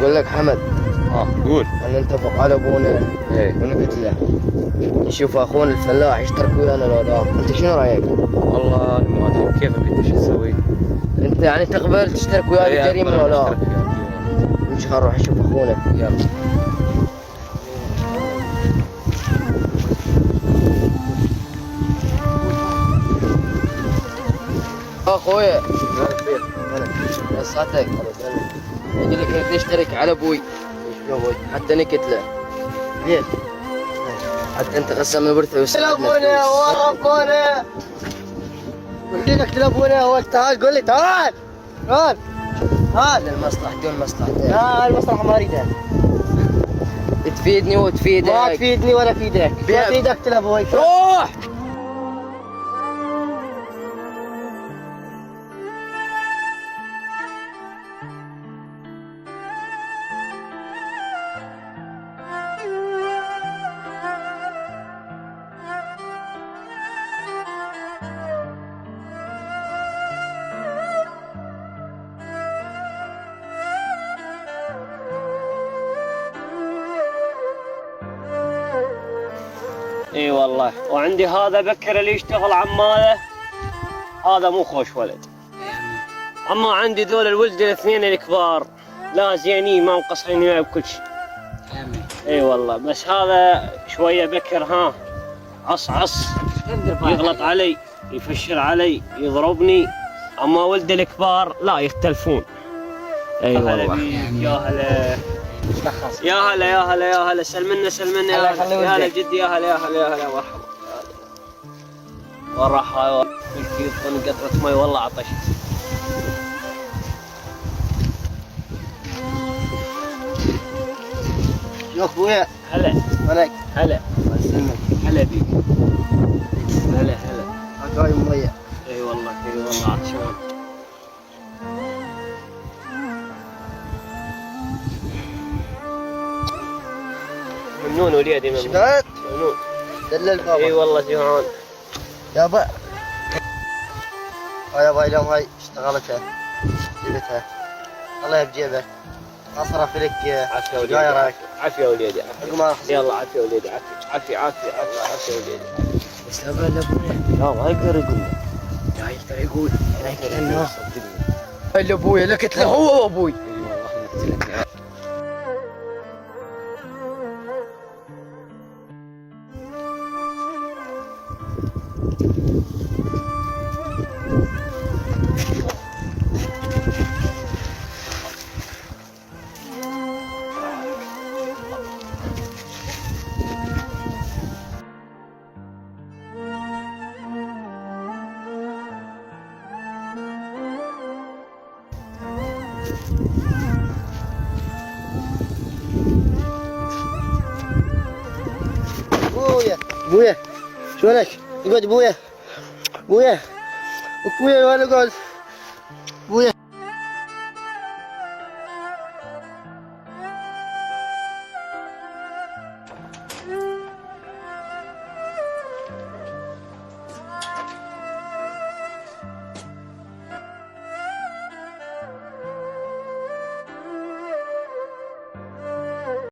بقول لك حمد، قول. انا نتفق على ابونا ونقتله، نشوف اخونا الفلاح يشترك ويانا لو لا. انت شنو رايك؟ والله أنا ما أدري كيفك أنت شو تسوي؟ انت يعني تقبل تشترك ويانا الجريمه لو لا؟ نمشي خل نروح نشوف اخونا. يلا. اخويا قصتك اقول لك انك تشترك على ابوي حتى نقتله. ليه؟ حتى انت قسم الورثه وسلمنا ابونا وربنا. قلت لك تلبونا هو تعال قول لي تعال المصلحة والمصلحتين. لا المصلحة ما اريدها. تفيدني وتفيدك. ما تفيدني ولا افيدك. ما افيدك تلبوي. روح. اي والله. وعندي هذا بكر اللي يشتغل عماله، هذا مو خوش ولد. اما عندي ذول الولد الاثنين الكبار لا زينين ما مقصرين وياي بكل شيء. اي والله. بس هذا شويه بكر ها عص يغلط علي، يفشر علي، يضربني. اما ولد الكبار لا يختلفون. اي والله. يا هلا يا هلا يا هلا يا هلا. سلمنا يا هلا يا هلا جدي. يا هلا يا هلا يا هلا. مرحبا. وراح في قطرة مي والله عطشت. شوف ابويا. هلا. ولك. هلا. الله يسلمك. هلا بيك. هلا. هاي مية. اي والله عطشان. منون وليدي من شبعت؟ منون. دلل بابا. اي والله جوعان. يابا يابا اليوم هاي اشتغلتها جبتها. الله بجيبك ما صرف لك. عافية وليدي. عافية وليدي. يلا عافية وليدي. عافية وليدي. بس لا قال لابويا. لا ما يقدر يقول. لا يقدر يقول. لا يقدر يقول. ابويا لك هو وابوي. ابويا شلونك؟ اقعد ابويا. ابويا وين اقعد؟